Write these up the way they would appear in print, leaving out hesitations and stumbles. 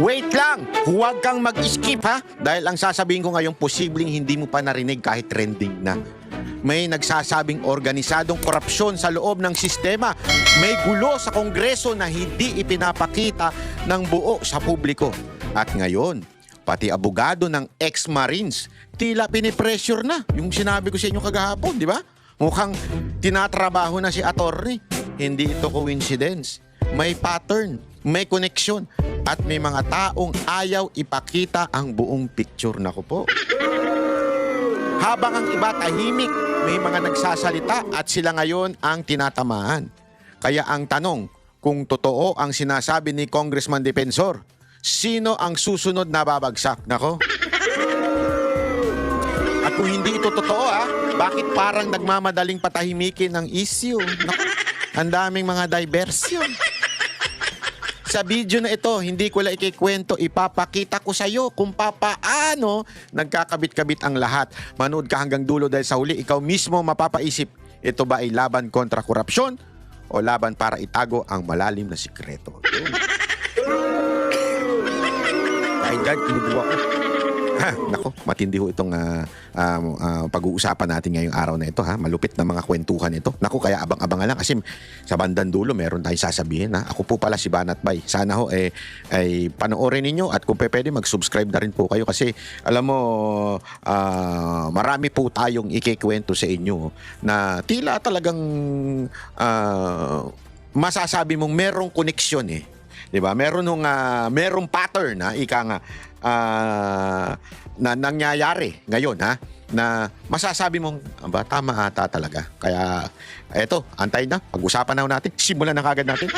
Wait lang! Huwag kang mag-skip ha! Dahil ang sasabihin ko ngayong posibleng hindi mo pa narinig kahit trending na. May nagsasabing organisadong korupsyon sa loob ng sistema. May gulo sa Kongreso na hindi ipinapakita ng buo sa publiko. At ngayon, pati abogado ng ex-Marines, tila pinipressure na. Yung sinabi ko sa inyo kagahapon, di ba? Mukhang tinatrabaho na si attorney. Hindi ito coincidence. May pattern, may connection, at may mga taong ayaw ipakita ang buong picture. Naku po. Habang ang iba tahimik, may mga nagsasalita at sila ngayon ang tinatamaan. Kaya ang tanong, kung totoo ang sinasabi ni Congressman Defensor, sino ang susunod na babagsak? Nako. At kung hindi ito totoo bakit parang nagmamadaling patahimikin ng issue? Nako, ang daming mga diversion. Sa video na ito, hindi ko lang ikikwento, ipapakita ko sa iyo kung papaano nagkakabit-kabit ang lahat. Manood ka hanggang dulo dahil sa huli, ikaw mismo mapapaisip, ito ba ay laban kontra korupsyon o laban para itago ang malalim na sikreto? Ay, God, kinubuha ko. Nako, matindi ho itong pag-uusapan natin ngayong araw na ito. Malupit na mga kwentuhan ito. Nako, kaya abang-abangan lang kasi sa bandang dulo meron tayong sasabihin. Ako po pala si Banat Bay. Sana ho ay panoorin ninyo at kung pwede mag-subscribe na rin po kayo kasi alam mo marami po tayong ikikwento sa inyo na tila talagang masasabi mong merong koneksyon 'di ba? Merong pattern ika nga na nangyayari ngayon na masasabi mong ba tama ata talaga. Kaya eto, antay na, pag-usapan na natin. Simulan na kagad natin.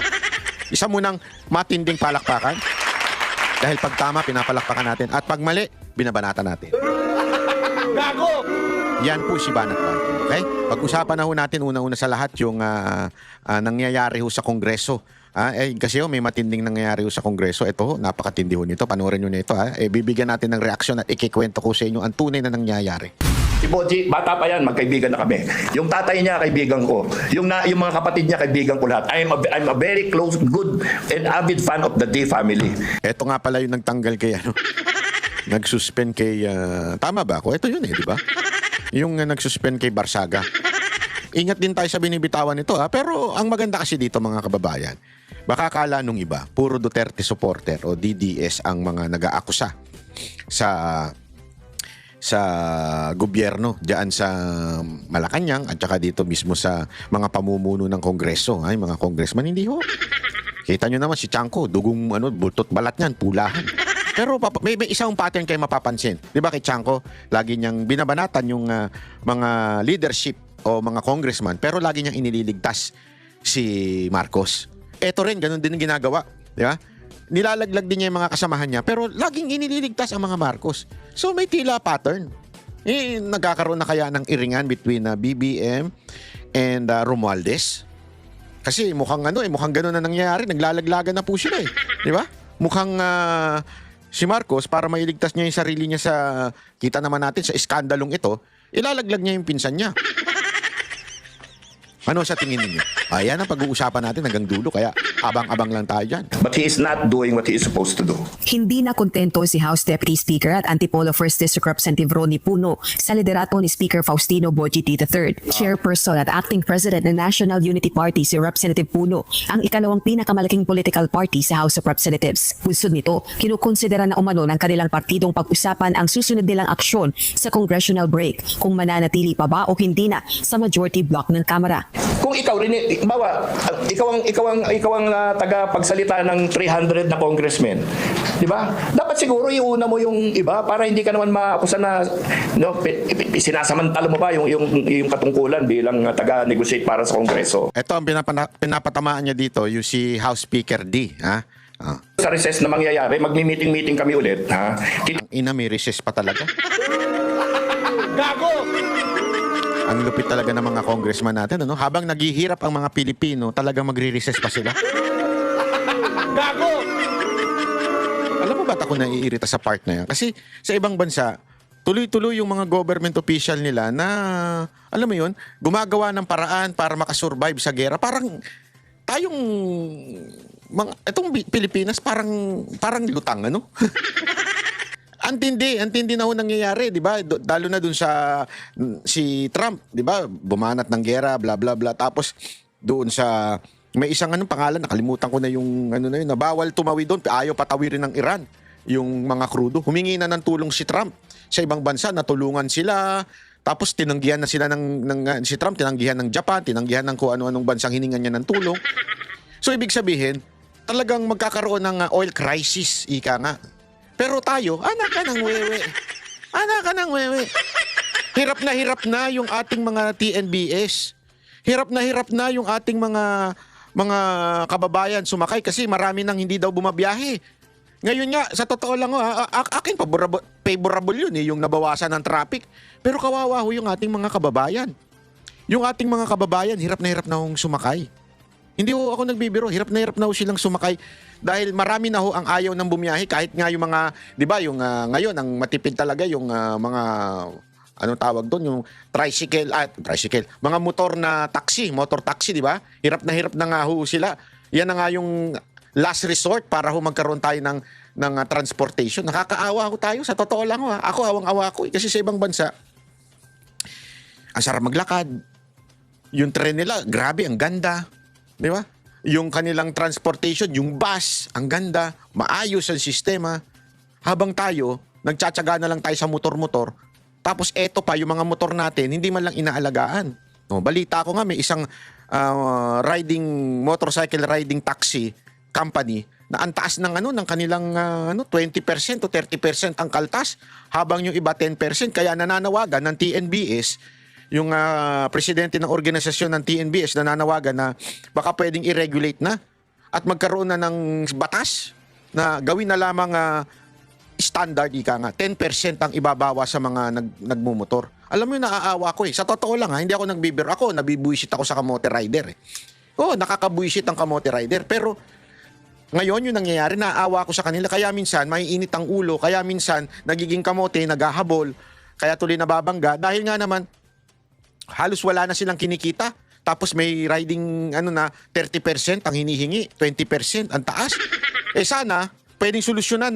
Isa munang matinding palakpakan. Dahil pag tama, pinapalakpakan natin. At pag mali, binabanatan natin. Gago! Yan po si Banat Bay. Okay? Pag-usapan na ho natin una-una sa lahat yung nangyayari ho sa Kongreso. Kasi may matinding nangyayari sa Kongreso. Ito, napakatindi ho nito. Panoorin nyo na ito. Bibigyan natin ng reaksyon at ikikwento ko sa inyo ang tunay na nangyayari. Si Boji, bata pa yan, magkaibigan na kami. Yung tatay niya, kaibigan ko. Yung mga kapatid niya, kaibigan ko lahat. I'm a very close, good, and avid fan of the D family. Ito nga pala yung nagtanggal kay nag-suspend kay... tama ba ako? Ito yun di ba? Yung nag-suspend kay Barsaga. Ingat din tayo sa binibitawan nito pero ang maganda kasi dito mga kababayan, baka akala nung iba, puro Duterte supporter o DDS ang mga nag-aakusa sa gobyerno diyan sa Malacanang at saka dito mismo sa mga pamumuno ng Kongreso, mga congressman. Hindi ho. Kita nyo naman si Chanco, dugong bultot balat niyan, pulahan. Pero may isang pattern kayo mapapansin. Di ba kay Chanco, lagi niyang binabanatan yung mga leadership o mga congressman, pero lagi niyang inililigtas si Marcos. Eto rin, ganun din ang ginagawa. Di ba? Nilalaglag din niya yung mga kasamahan niya, pero laging inililigtas ang mga Marcos. So may tila pattern. Nagkakaroon na kaya ng iringan between BBM and Romualdez? Kasi mukhang mukhang ganun na nangyayari. Naglalaglagan na po sila Di ba? Mukhang si Marcos, para mailigtas niya yung sarili niya sa, kita naman natin sa iskandalong ito, ilalaglag niya yung pinsan niya. Ano sa tingin niyo? Ayan ang pag-uusapan natin hanggang dulo, kaya abang-abang lang tayo dyan. But he is not doing what he is supposed to do. Hindi na kontento si House Deputy Speaker at Antipolo 1st District Representative Ronnie Puno sa liderato ni Speaker Faustino Boji III. Chairperson at Acting President ng National Unity Party si Representative Puno, ang ikalawang pinakamalaking political party sa House of Representatives. Bunsod nito, kinukonsidera na umano ng kanilang partidong pag-usapan ang susunod nilang aksyon sa congressional break kung mananatili pa ba o hindi na sa majority block ng Kamara. Kung ikaw rin, ikaw ang tagapagsalita ng 300 na congressmen, di ba? Dapat siguro iuna mo yung iba para hindi ka naman maakusa na sinasamantala mo ba yung katungkulan bilang taga-negotiate para sa Kongreso. Ito ang pinapatamaan niya dito, yung si House Speaker D. Sa recess na mangyayari, magmi-meeting kami ulit. Ang ina, may recess pa talaga. Gago! Ang lupit talaga ng mga congressman natin. Habang naghihirap ang mga Pilipino, talagang magre-recess pa sila. Gago! Alam mo ba't ako naiirita sa part na yan? Kasi sa ibang bansa, tuloy-tuloy yung mga government official nila na, alam mo yun, gumagawa ng paraan para makasurvive sa gera. Parang tayong itong Pilipinas parang lutang, ano? Antindi na ho nangyayari, 'di ba? Lalo na dun sa si Trump, 'di ba? Bumanat ng gera, bla bla bla. Tapos doon sa may isang anong pangalan, nakalimutan ko na yung ano na yun, na bawal tumawid doon, ayaw patawirin ng Iran yung mga krudo. Humingi na ng tulong si Trump sa ibang bansa, natulungan sila. Tapos tinanggihan na sila si Trump, tinanggihan ng Japan, tinanggihan ng kung ano-anong bansang hiningan niya ng tulong. So ibig sabihin, talagang magkakaroon ng oil crisis, ika nga. Pero tayo, anak ka ng wewe. Anak ka ng wewe. Hirap na yung ating mga TNBS. Hirap na yung ating mga kababayan sumakay kasi marami nang hindi daw bumabiyahe. Ngayon nga, sa totoo lang, aking favorable yun yung nabawasan ng traffic. Pero kawawa ho yung ating mga kababayan. Yung ating mga kababayan, hirap na hong sumakay. Hindi ho ako nagbibiro, hirap na ho silang sumakay dahil marami na ho ang ayaw ng bumiyahe kahit nga yung mga, 'di ba, yung ngayon ang matipid talaga yung mga anong tawag doon, yung tricycle, mga motor taxi, 'di ba? Hirap na nga ho sila. Yan na nga yung last resort para ho magkaroon tayo ng transportation. Nakakaawa ho tayo, sa totoo lang ho. Ako awang-awa ko kasi sa ibang bansa ang sarap maglakad. Yung tren nila, grabe, ang ganda. Di ba? Yung kanilang transportation, yung bus, ang ganda, maayos ang sistema. Habang tayo, nagtsatsaga na lang tayo sa motor-motor. Tapos eto pa, yung mga motor natin, hindi man lang inaalagaan. No, balita ko nga, may isang motorcycle riding taxi company na ang taas ng ng kanilang 20% o 30% ang kaltas, habang yung iba 10%. Kaya nananawagan ng TNBS, yung presidente ng organisasyon ng TNBS, nananawagan na baka pwedeng i-regulate na at magkaroon na ng batas na gawin na lamang standard, ika nga, 10% ang ibabawa sa mga nagmumotor. Alam mo, naaawa ko Sa totoo lang hindi ako nagbibiro. Ako, nabibuisit ako sa kamote rider nakakabuisit ang kamote rider. Pero ngayon yung nangyayari, naaawa ko sa kanila. Kaya minsan, maiinit ang ulo. Kaya minsan, nagiging kamote, naghahabol. Kaya tuloy nababangga. Dahil nga naman, halos wala na silang kinikita. Tapos may riding 30% ang hinihingi, 20% ang taas. Sana pwedeng solusyonan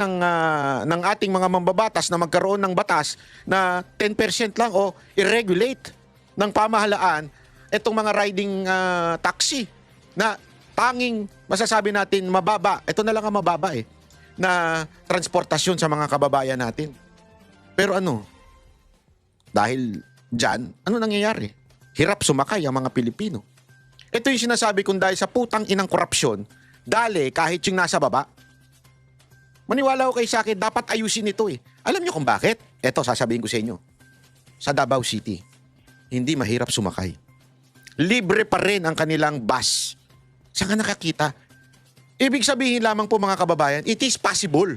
ng ating mga mambabatas na magkaroon ng batas na 10% lang o i-regulate ng pamahalaan itong mga riding taxi na tanging masasabi natin mababa. Ito na lang ang mababa na transportasyon sa mga kababayan natin. Pero dahil dyan, ano nangyayari? Hirap sumakay ang mga Pilipino. Ito yung sinasabi kong dahil sa putang inang korupsyon, dali kahit yung nasa baba. Maniwala ko kayo sa akin, dapat ayusin ito Alam nyo kung bakit? Ito, sasabihin ko sa inyo. Sa Davao City, hindi mahirap sumakay. Libre pa rin ang kanilang bus. Saan ka nakakita? Ibig sabihin lamang po mga kababayan, it is possible.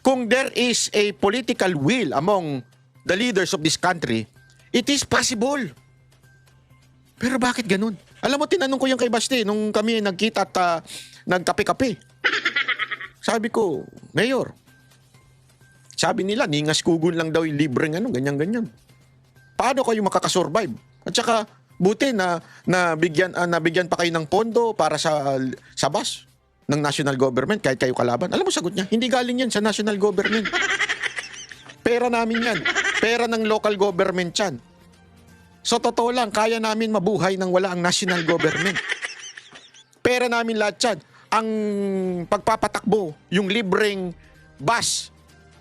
Kung there is a political will among the leaders of this country, it is possible. Pero bakit ganun? Alam mo, tinanong ko yung kay Basti nung kami nagkita at nagkape-kape. Sabi ko, Mayor, sabi nila, ningas kugun lang daw yung libreng ganyan-ganyan. Paano kayo makakasurvive? At saka, buti na nabigyan pa kayo ng pondo para sa bus ng national government kahit kayo kalaban. Alam mo, sagot niya, hindi galing yan sa national government. Pera namin yan. Pera ng local government yan. So totoo lang, kaya namin mabuhay nang wala ang national government. Pera namin lahat yan. Ang pagpapatakbo, yung libreng bus,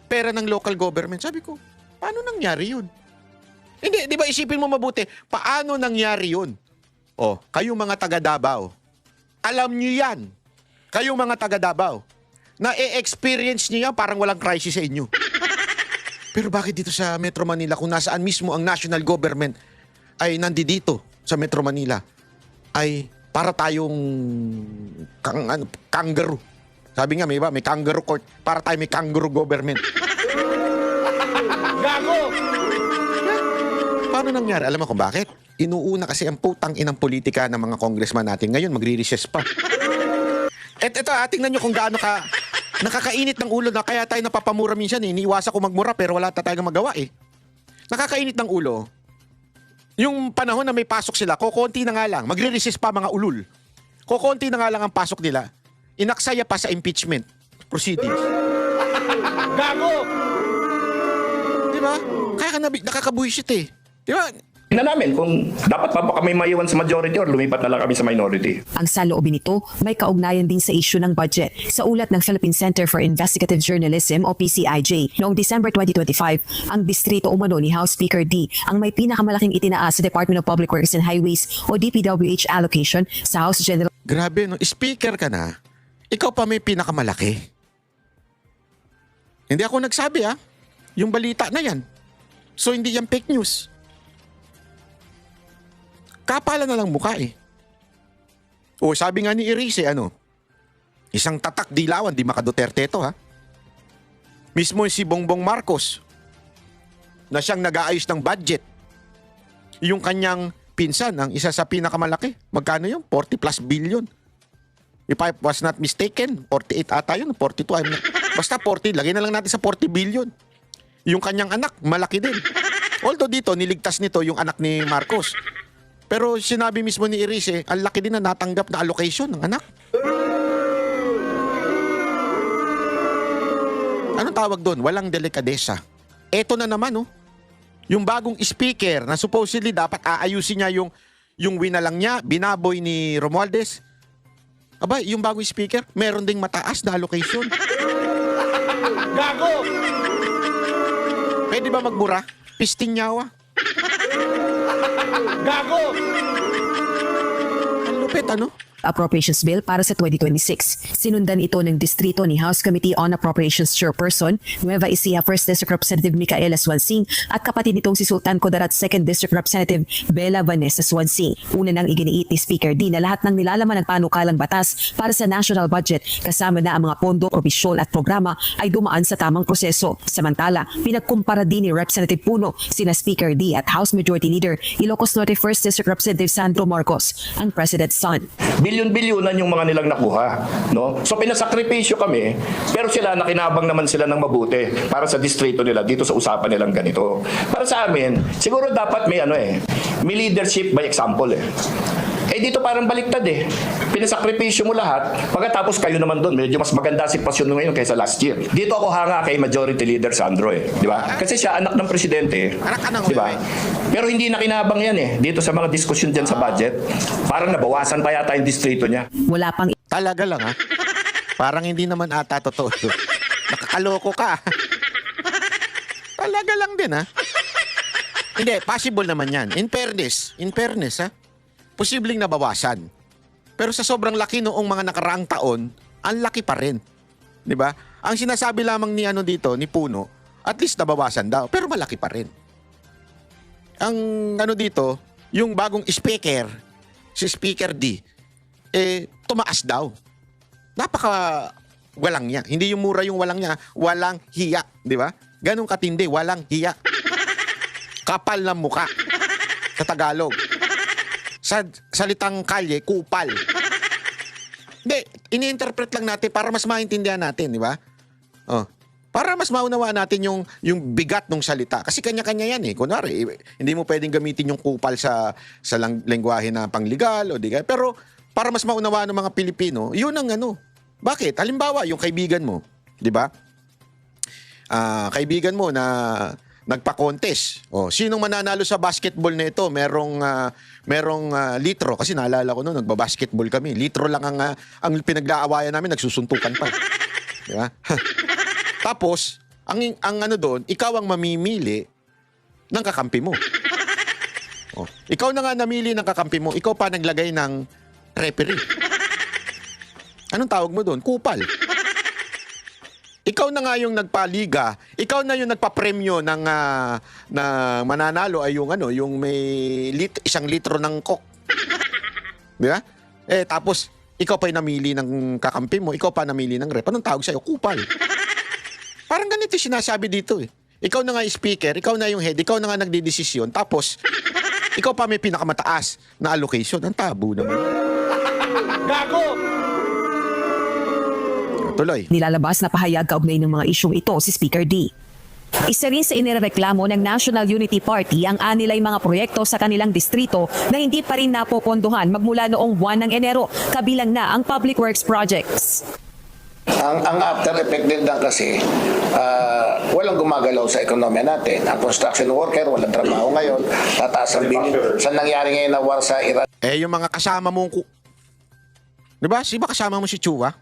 pera ng local government. Sabi ko, paano nangyari yun? Hindi, di ba isipin mo mabuti, paano nangyari yun? Kayong mga taga Davao, alam nyo yan. Kayong mga taga Davao, na e-experience nyo yan, parang walang crisis sa inyo. Pero bakit dito sa Metro Manila, kung nasaan mismo ang national government ay nandito sa Metro Manila, ay para tayong kangaroo. Sabi nga, may kangaroo court, para tayo may kangaroo government. Gago! Paano nangyari? Alam mo kung bakit? Inuuna kasi ang putang inang politika ng mga congressman natin. Ngayon, magre-recess pa. Ito, tingnan nyo kung gaano ka nakakainit ng ulo na kaya tayo napapamura minsan. Iniiwasan ko magmura pero wala tayong magawa Nakakainit ng ulo. Yung panahon na may pasok sila, kokonti na nga lang. Magre-recess pa mga ulul. Kokonti na nga lang ang pasok nila. inaksaya pa sa impeachment proceedings. Gago! Di ba? Kaya ka nakakabuisit eh. Di ba? Tingnan namin kung dapat pa ba kami maiwan sa majority or lumipat na lang kami sa minority. Ang saloobin nito may kaugnayan din sa issue ng budget. Sa ulat ng Philippine Center for Investigative Journalism o PCIJ, noong December 2025, ang distrito umano ni House Speaker D ang may pinakamalaking itinaas sa Department of Public Works and Highways o DPWH allocation sa House General Grabe, no? Speaker ka na. Ikaw pa may pinakamalaki. Hindi ako nagsabi, Yung balita na yan. So, hindi yan fake news. Kapala na lang mukha eh. O sabi nga ni Irise, isang tatak dilawan, di maka-Duterte ito Mismo si Bongbong Marcos, na siyang nag-aayos ng budget. Yung kanyang pinsan, ang isa sa pinakamalaki. Magkano yun? 40 plus billion. If I was not mistaken, 48 ata yun, 42. Basta 40, lagay na lang natin sa 40 billion. Yung kanyang anak, malaki din. Although dito, niligtas nito yung anak ni Marcos. Pero sinabi mismo ni Irise, ang laki din na natanggap na allocation ng anak. Anong tawag doon? Walang delikadesa. Eto na naman, yung bagong speaker na supposedly dapat aayusin niya yung winalang niya, binaboy ni Romualdez. Aba, yung bagong speaker, meron ding mataas na allocation. Gago! Pwede ba magmura? Pistinyawa. Gago! Ang lupit, Appropriations Bill para sa 2026. Sinundan ito ng distrito ni House Committee on Appropriations Chairperson Nueva Ecija 1st District Representative Micaela Swansing at kapatid nitong si Sultan Kudarat 2nd District Representative Bella Vanessa Swansing. Una nang iginiit ni Speaker D na lahat ng nilalaman ng panukalang batas para sa national budget kasama na ang mga pondo, probisyon at programa ay dumaan sa tamang proseso. Samantala, pinagkumpara din ni Representative Puno sina Speaker D at House Majority Leader Ilocos Norte 1st District Representative Sandro Marcos, ang President's son. Bilyon-bilyonan yung mga nilang nakuha, no? So pinasakripisyo kami, pero sila nakinabang naman sila ng mabuti para sa distrito nila dito sa usapan nilang ganito. Para sa amin, siguro dapat may may leadership by example dito parang baliktad Pinasakripisyo mo lahat, pagkatapos kayo naman doon, medyo mas maganda sitwasyon ngayon kaysa last year. Dito ako hanga kay Majority Leader Sandro di ba? Kasi siya anak ng presidente, Anak ka ng di ba? Pero hindi nakinabang yan dito sa mga diskusyon dyan sa budget. Parang nabawasan pa yata yung distrito niya. Wala pang Talaga lang Parang hindi naman ata totoo. Nakakaloko ka. Talaga lang din Hindi, possible naman yan. In fairness posibleng nabawasan. Pero sa sobrang laki noong mga nakaraang taon, ang laki pa rin. 'Di ba? Ang sinasabi lamang ni ni Puno, at least nabawasan daw, pero malaki pa rin. Ang dito, yung bagong speaker, si Speaker D, tumaas daw. Napaka walang niya. Hindi yung mura yung walang niya, walang hiya, 'di ba? Ganong katindi, walang hiya. Kapal ng muka sa Tagalog. Sa salitang kalye, kupal. Hindi, ini-interpret lang natin para mas maintindihan natin, di ba? Para mas maunawaan natin yung bigat ng salita. Kasi kanya-kanya yan Kunwari, hindi mo pwedeng gamitin yung kupal sa lengguwahe na pangligal o di kaya. Pero para mas maunawaan ng mga Pilipino, yun ang Bakit? Halimbawa, yung kaibigan mo, di ba? Kaibigan mo na nagpa-contest. Sinong mananalo sa basketball na ito? Merong litro. Kasi naalala ko noon, nagba-basketball kami. Litro lang ang pinag-aawayan namin, nagsusuntukan pa. Diba? Tapos, ang doon, ikaw ang mamimili ng kakampi mo. Ikaw na nga namili ng kakampi mo, ikaw pa naglagay ng referee. Anong tawag mo doon? Kupal. Ikaw na nga yung nagpaliga, ikaw na yung nagpapremyo ng na mananalo ay yung may isang litro ng coke. Di ba? Tapos ikaw pa yung namili ng kakampi mo, ikaw pa namili ng rep. Anong tawag sa'yo? Kupal. Parang ganito sinasabi dito Ikaw na nga yung speaker, ikaw na yung head, ikaw na nga nagdidesisyon, tapos ikaw pa may pinakamataas na allocation. Ang tabo naman. Gago! Tuloy. nilalabas na pahayag kaugnay ng mga isyong ito si Speaker D. Isa rin sa inireklamo ng National Unity Party ang anilay mga proyekto sa kanilang distrito na hindi pa rin napopondohan magmula noong buwan ng Enero, kabilang na ang public works projects. Ang after effect din lang kasi, walang gumagalaw sa ekonomiya natin. Ang construction worker, walang trabaho ngayon. Tataas ang bilin. Sa nangyari ngayon na war sa Iran, Yung mga kasama mong... Di ba? Kasama mo si Chua?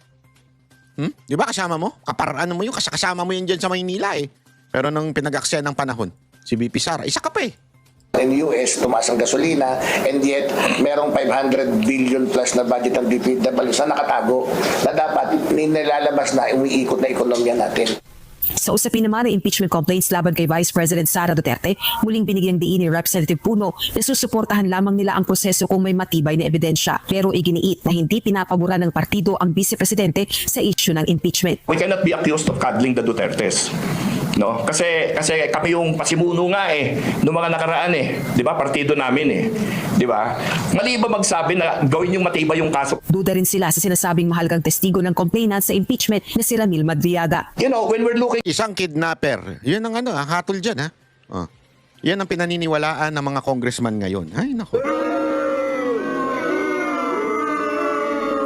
Di ba kasama mo? Kaparaan mo yun. Kasama mo yun dyan sa Maynila eh. Pero nung pinag-aksaya ng panahon, si BP Sara, isa ka pa eh. in the US, tumaas ang gasolina, and yet merong 500 billion plus na budget ng DPWH na nakatago na dapat nilalabas na umiikot na ekonomiya natin. Sa usapin naman ng impeachment complaints laban kay Vice President Sara Duterte, muling binigyang diin ni Representative Puno na susuportahan lamang nila ang proseso kung may matibay na ebidensya. Pero iginiit na hindi pinapabura ng partido ang Vice Presidente sa issue ng impeachment. We cannot be accused of cuddling the Dutertes. No? Kasi kami yung pasimuno nga noong mga nakaraan 'di ba? Partido namin 'di ba? Mali ba magsabi na gawin yung matibay yung kaso? Duda rin sila sa sinasabing mahalagang testigo ng complainant sa impeachment na si Ramil Madriaga. You know, when we're looking Isang kidnapper. Yun ang ang hatol dyan ha. Oh. Yan ang pinaniniwalaan ng mga congressman ngayon. Ay nako.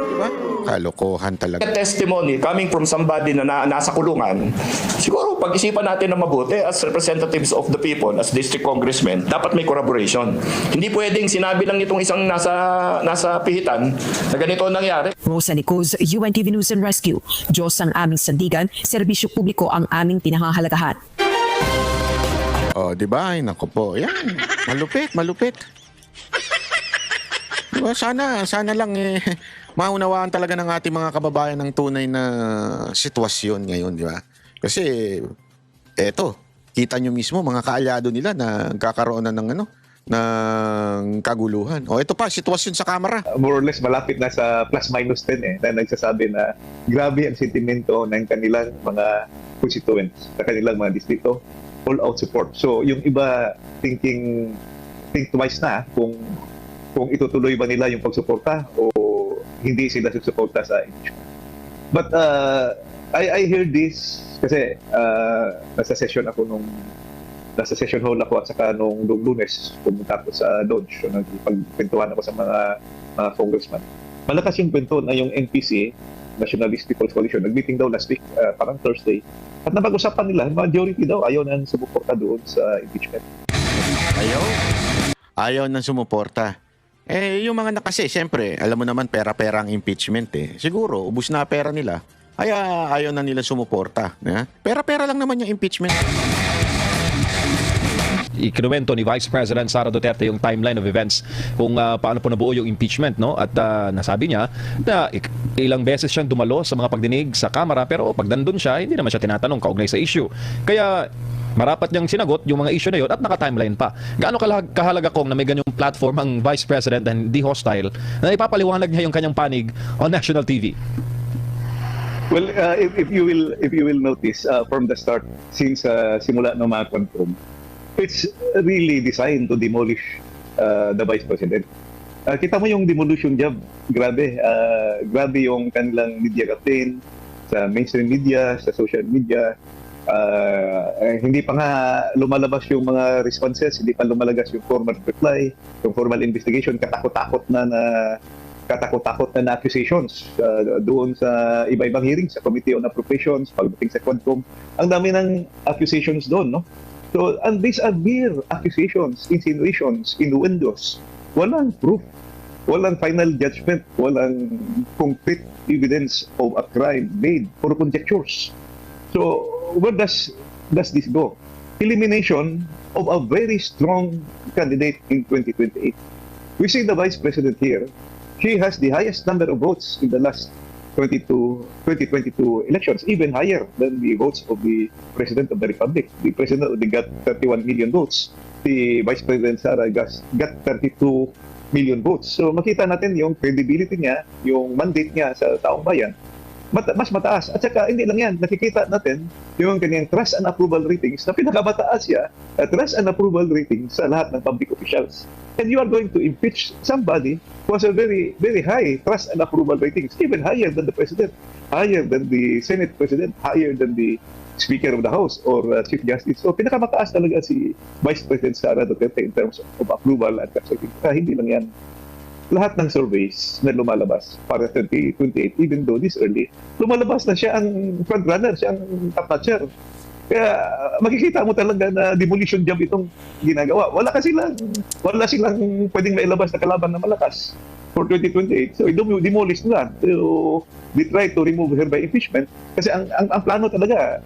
Diba? Kalokohan talaga. testimony coming from somebody na nasa kulungan, siguro pag-isipan natin na mabuti as representatives of the people, as district congressmen, dapat may corroboration. Hindi pwedeng sinabi lang itong isang nasa pihitan na ganito ang nangyari. Rosa Nicos, UNTV News and Rescue. Diyos ang aming sandigan, serbisyo publiko ang aming pinahahalagahan. Oh, di ba? Ay, nako po. Yan. Malupit. Diba? Sana lang maunawaan talaga ng ating mga kababayan ng tunay na sitwasyon ngayon, di ba? Kasi, eto, kita nyo mismo, mga kaalyado nila na kakaroon na ng ng kaguluhan. O, ito pa, sitwasyon sa Kamara. More or less malapit na sa plus-minus 10 na nagsasabi na grabe ang sentimento ng kanilang mga constituents sa kanilang mga distrito. All-out support. So, yung iba think twice na kung itutuloy ba nila yung pagsuporta o hindi sila susuporta sa impeachment. But I hear this kasi nasa session hall ako at saka nung Lunes pumunta ako sa Dodge. So, nagpagkwentuhan ako sa mga congressman. Malakas yung kwento na yung NPC, Nationalist People's Coalition, nag-meeting daw last week, parang Thursday. At napag-usapan nila, majority daw ayaw nang sumuporta doon sa impeachment. Ayaw nang sumuporta. Yung mga kasi, siyempre, alam mo naman, pera-pera ang impeachment Siguro, ubus na pera nila, ayaw na nila sumuporta. Pera-pera lang naman yung impeachment. Ikinuwento ni Vice President Sara Duterte yung timeline of events kung paano po nabuo yung impeachment, no? At nasabi niya na ilang beses siyang dumalo sa mga pagdinig sa Kamara, pero pag nandun siya, hindi naman siya tinatanong kaugnay sa issue. Kaya marapat niyang sinagot yung mga issue na yun at naka-timeline pa. Gaano kahalaga kong na may ganyang platform ang Vice President na hindi hostile na ipapaliwanag niya yung kanyang panig on national TV? Well, if you will notice from the start, since simula ng mga confirm, it's really designed to demolish the Vice President. Kita mo yung demolition job, grabe yung kanilang media campaign sa mainstream media, sa social media. Hindi pa nga lumalabas yung mga responses, hindi pa lumalagas yung formal reply, yung formal investigation, katakot-takot na accusations doon sa iba-ibang hearings sa Committee on Appropriations, pagdating sa Quadcom. Ang dami ng accusations doon, no? So, and these are mere accusations, insinuations, innuendos. Walang proof, walang final judgment, walang concrete evidence of a crime made for conjectures. So, where does this go? Elimination of a very strong candidate in 2028. We see the Vice President here. She has the highest number of votes in the last 2022 elections, even higher than the votes of the President of the Republic. The President only got 31 million votes. The Vice President Sara got 32 million votes. So makita natin yung credibility niya, yung mandate niya sa taong bayan, mas mataas. At saka hindi lang yan, nakikita natin yung kanyang trust and approval ratings na pinakamataas siya, trust and approval ratings sa lahat ng public officials. And you are going to impeach somebody who has a very, very high trust and approval ratings, even higher than the President, higher than the Senate President, higher than the Speaker of the House or Chief Justice. So pinakamataas talaga si Vice President Sara Duterte in terms of approval at hindi lang yan. Lahat ng surveys na lumalabas para 2028, even though this early, lumalabas na siya ang frontrunner, siya ang top-notcher. Kaya makikita mo talaga na demolition job itong ginagawa. Wala silang pwedeng mailabas na kalaban na malakas for 2028. So demolish nila. So they try to remove her by impeachment. Kasi ang plano talaga,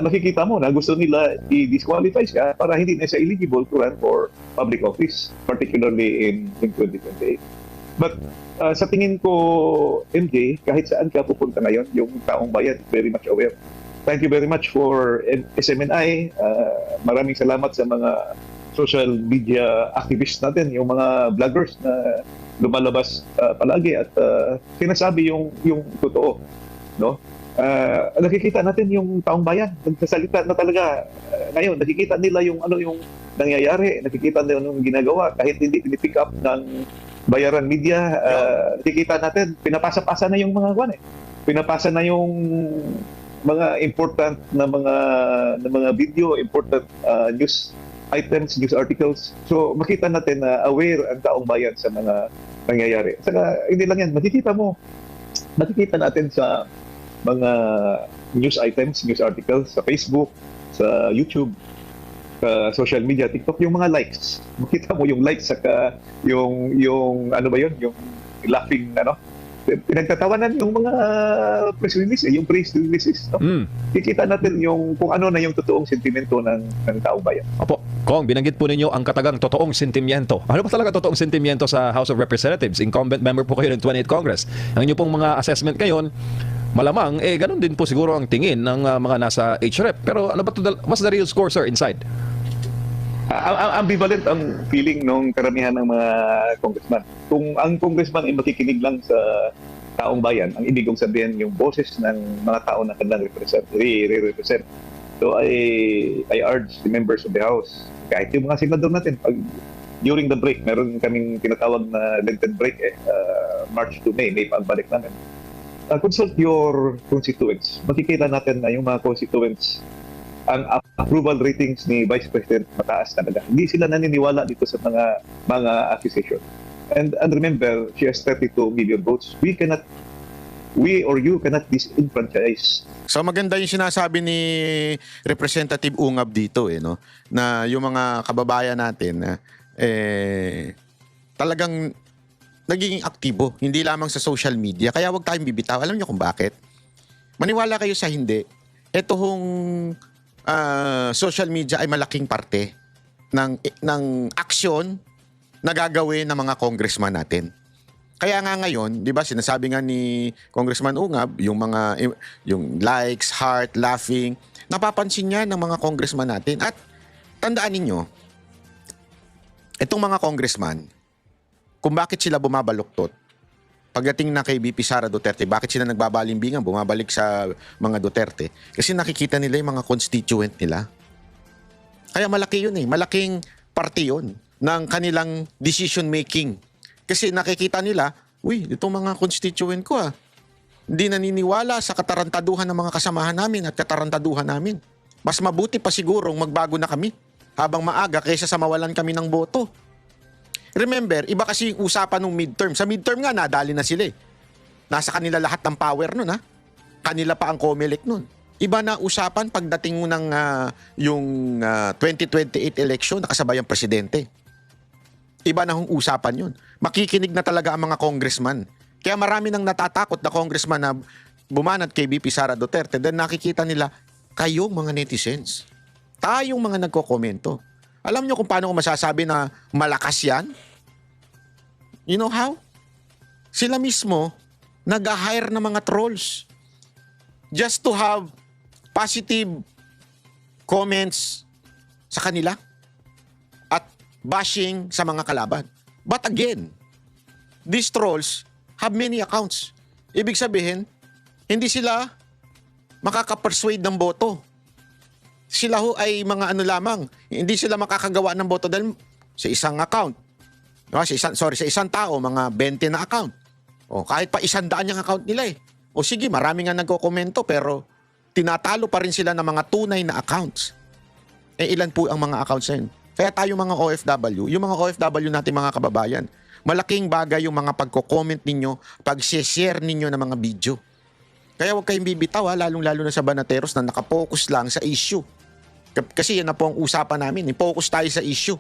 makikita mo na gusto nila i-disqualify siya para hindi na siya eligible to run for public office, particularly in 2028. But sa tingin ko, MJ, kahit saan ka pupunta ngayon, yung taong bayan very much aware. Thank you very much for SMNI. Maraming salamat sa mga social media activists natin, yung mga vloggers na lumalabas palagi at sinasabi yung totoo, no? Nakikita natin yung taong bayan, nagsasalita na talaga ngayon, nakikita nila yung yung nangyayari, nakikita nila yung ginagawa kahit hindi pinipick up ng bayaran media. Nakikita natin pinapasa-pasa na yung mga pinapasa na yung mga important na mga video, important news items, news articles. So makita natin na aware ang taong bayan sa mga nangyayari. Saka hindi lang yan, makikita natin sa mga news items, news articles sa Facebook, sa YouTube, sa social media, TikTok, yung mga likes. Makita mo yung likes saka yung yung laughing pinagtatawanan yung mga press releases, yung press releases. No? Kikita natin kung ano na yung totoong sentimento ng taong bayan. Opo, Kong, binanggit po ninyo ang katagang totoong sentimiento. Ano ba talaga totoong sentimiento sa House of Representatives? Incumbent member po kayo ng 28th Congress. Ang inyo pong mga assessment ngayon, malamang, ganun din po siguro ang tingin ng mga nasa HREP. Pero ano ba what's the real score, sir, inside? Ambivalent ang feeling ng karamihan ng mga congressman. Kung ang congressman ay makikinig lang sa taong bayan, ang ibig kong sabihin yung boses ng mga tao na kanilang re-represent. So I urge the members of the House, kahit yung mga senador natin, during the break, meron kaming tinatawag na Lenten break, March to May pagbalik namin. Consult your constituents. Makikita natin na yung mga constituents, ang approval ratings ni Vice President mataas talaga. Hindi sila naniniwala dito sa mga accusation. And remember, she has 32 million votes. We or you cannot disenfranchise. So maganda yung sinasabi ni Representative Ungab dito no, na yung mga kababayan natin talagang nagiging aktibo, hindi lamang sa social media. Kaya wag tayong bibitaw. Alam niyo kung bakit? Maniwala kayo sa hindi. Ito hong social media ay malaking parte ng aksyon na gagawin ng mga congressman natin. Kaya nga ngayon, 'di ba, sinasabi nga ni Congressman Ungab, yung likes, heart, laughing, napapansin niya ng mga congressman natin. At tandaan ninyo, itong mga congressman, kung bakit sila bumabaluktot pagdating na kay VP Sara Duterte, bakit sila nagbabalimbingan, bumabalik sa mga Duterte? Kasi nakikita nila yung mga constituent nila. Kaya malaki yun malaking parte yun ng kanilang decision making. Kasi nakikita nila, itong mga constituent ko hindi naniniwala sa katarantaduhan ng mga kasamahan namin at katarantaduhan namin. Mas mabuti pa sigurong magbago na kami habang maaga kaysa sa mawalan kami ng boto. Remember, iba kasi yung usapan ng midterm. Sa midterm nga, nadali na sila Nasa kanila lahat ng power nun Kanila pa ang COMELEC nun. Iba na usapan pagdating mo ng yung 2028 election, nakasabay ang presidente. Iba na hong usapan yun. Makikinig na talaga ang mga congressman. Kaya marami nang natatakot na congressman na bumanat kay VP Sara Duterte. Then nakikita nila, kayong mga netizens, tayong mga nagkokomento. Alam nyo kung paano ko masasabi na malakas yan? You know how? Sila mismo nag-hire ng mga trolls just to have positive comments sa kanila at bashing sa mga kalaban. But again, these trolls have many accounts. Ibig sabihin, hindi sila makaka-persuade ng boto. Sila ay mga lamang. Hindi sila makakagawa ng boto dahil sa isang account. Sa isang tao, mga 20 na account. O kahit pa 100 yung account nila O sige, marami nga nagko-komento pero tinatalo pa rin sila ng mga tunay na accounts. Eh ilan po ang mga accounts na yun? Kaya tayo mga OFW, yung mga OFW natin mga kababayan, malaking bagay yung mga pagko-comment ninyo, pag-share ninyo ng mga video. Kaya huwag kayong bibitaw lalong-lalo na sa banateros na nakapokus lang sa issue. Kasi yan na po ang usapan namin, focus tayo sa issue.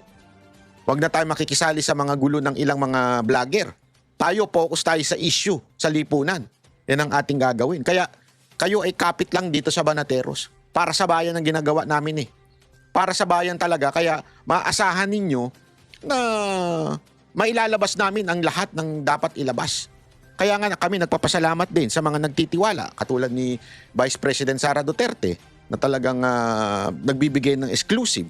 Huwag na tayo makikisali sa mga gulo ng ilang mga vlogger. Tayo, focus tayo sa issue, sa lipunan. Yan ang ating gagawin. Kaya kayo ay kapit lang dito sa banateros. Para sa bayan ang ginagawa namin eh. Para sa bayan talaga. Kaya maasahan ninyo na mailalabas namin ang lahat ng dapat ilabas. Kaya nga kami nagpapasalamat din sa mga nagtitiwala. Katulad ni Vice President Sara Duterte na talagang nagbibigay ng exclusive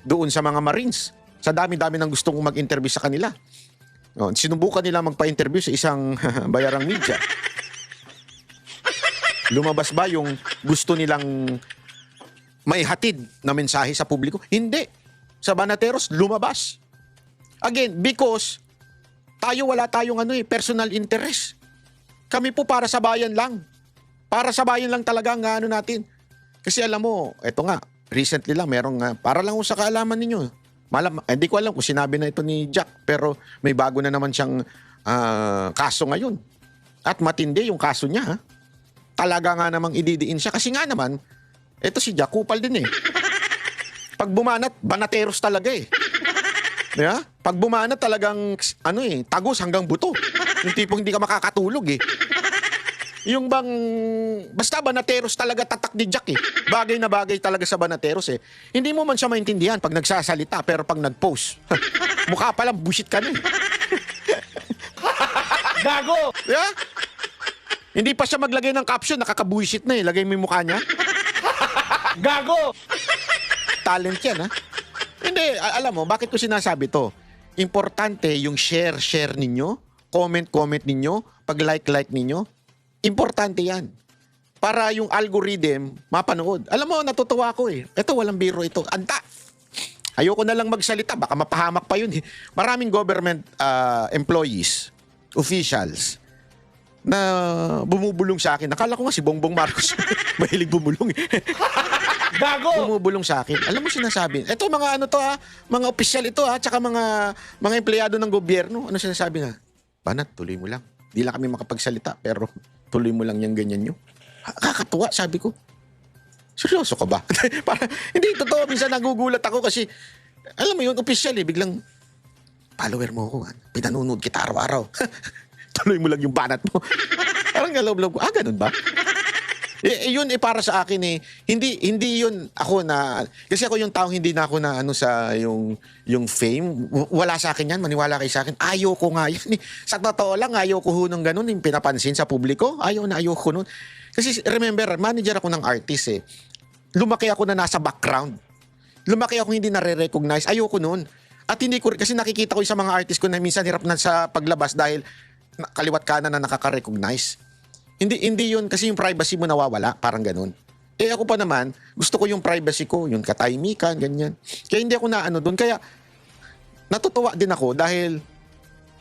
doon sa mga Marines. Sa dami-dami ng gustong mag-interview sa kanila. Sinubukan nila magpa-interview sa isang bayarang media. Lumabas ba yung gusto nilang may hatid na mensahe sa publiko? Hindi. Sa banateros, lumabas. Again, because wala tayong personal interest. Kami po para sa bayan lang. Para sa bayan lang talaga ang natin. Kasi alam mo, eto nga, recently lang, para lang sa kaalaman ninyo. Hindi ko alam kung sinabi na ito ni Jack, pero may bago na naman siyang kaso ngayon. At matindi yung kaso niya. Ha? Talaga nga namang ididiin siya. Kasi nga naman, ito si Jack, kupal din eh. Pag bumanat, banateros talaga eh. Yeah? Pag bumanat talagang, tagos hanggang buto. Yung tipong hindi ka makakatulog eh. Yung bang, basta banateros talaga tatak ni Jack eh. Bagay na bagay talaga sa banateros eh. Hindi mo man siya maintindihan pag nagsasalita, pero pag nag-post, mukha pa lang, bullshit ka na eh. Gago! Yeah? Hindi pa siya maglagay ng caption, nakakabullshit na eh. Lagay mo yung mukha niya. Gago! Talent yan ha. Hindi, alam mo, bakit ko sinasabi to? Importante yung share ninyo, comment ninyo, pag-like ninyo. Importante yan. Para yung algorithm mapanood. Alam mo, natutuwa ko eh. Ito, walang biro ito. Anta! Ayoko na lang magsalita. Baka mapahamak pa yun eh. Maraming government employees, officials, na bumubulong sa akin. Nakala ko nga si Bongbong Marcos. Mahilig bumulong eh. Gago! Bumubulong sa akin. Alam mo sinasabi? Ito mga mga opisyal ito tsaka mga empleyado ng gobyerno. Ano sinasabi na? Banat, tuloy mo lang. Di lang kami makapagsalita, pero tuloy mo lang yung ganyan nyo. Kakatuwa, sabi ko. Seryoso ka ba? Hindi, totoo. Minsan nagugulat ako kasi, alam mo yun, opisyal eh. Biglang, follower mo ako. Pinanunod kita araw-araw. Tuloy mo lang yung banat mo. Parang galawlaw ko, ganun ba? Yun para sa akin eh. Hindi yun ako na, kasi ako yung taong hindi na ako na sa yung fame. Wala sa akin yan, maniwala kayo sa akin. Ayaw ko nga yan. Sa totoo lang, ayaw ko ng ganun, yung pinapansin sa publiko. Ayaw ko nun. Kasi remember, manager ako ng artist eh. Lumaki ako na nasa background. Lumaki ako hindi nare-recognize. Ayaw ko nun. At hindi ko, kasi nakikita ko sa mga artist ko na minsan hirap na sa paglabas dahil kaliwat kanan na nakaka-recognize. Hindi yun kasi yung privacy mo nawawala, parang ganun. Eh ako pa naman, gusto ko yung privacy ko, yung katahimikan, ganyan. Kaya hindi ako doon. Kaya natutuwa din ako dahil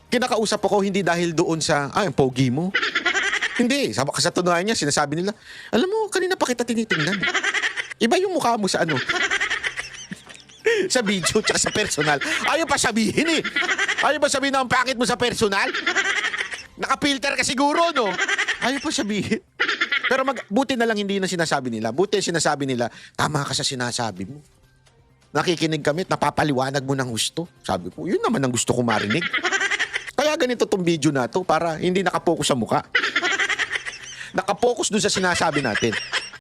kinakausap ako hindi dahil doon sa, ang pogi mo. Hindi, sa tunayan niya, sinasabi nila, alam mo, kanina pa kita tinitingnan. Iba yung mukha mo sa sa video tsaka sa personal. Ayaw pa sabihin eh. Ayaw pa sabihin na ang pangit mo sa personal. Naka-filter ka siguro, no? Ayaw pa sabihin. Pero buti na lang hindi na sinasabi nila. Buti sinasabi nila, tama ka sa sinasabi mo. Nakikinig kami at napapaliwanag mo ng gusto. Sabi ko, yun naman ang gusto ko marinig. Kaya ganito tong video na to para hindi nakapokus sa mukha. Nakapokus dun sa sinasabi natin.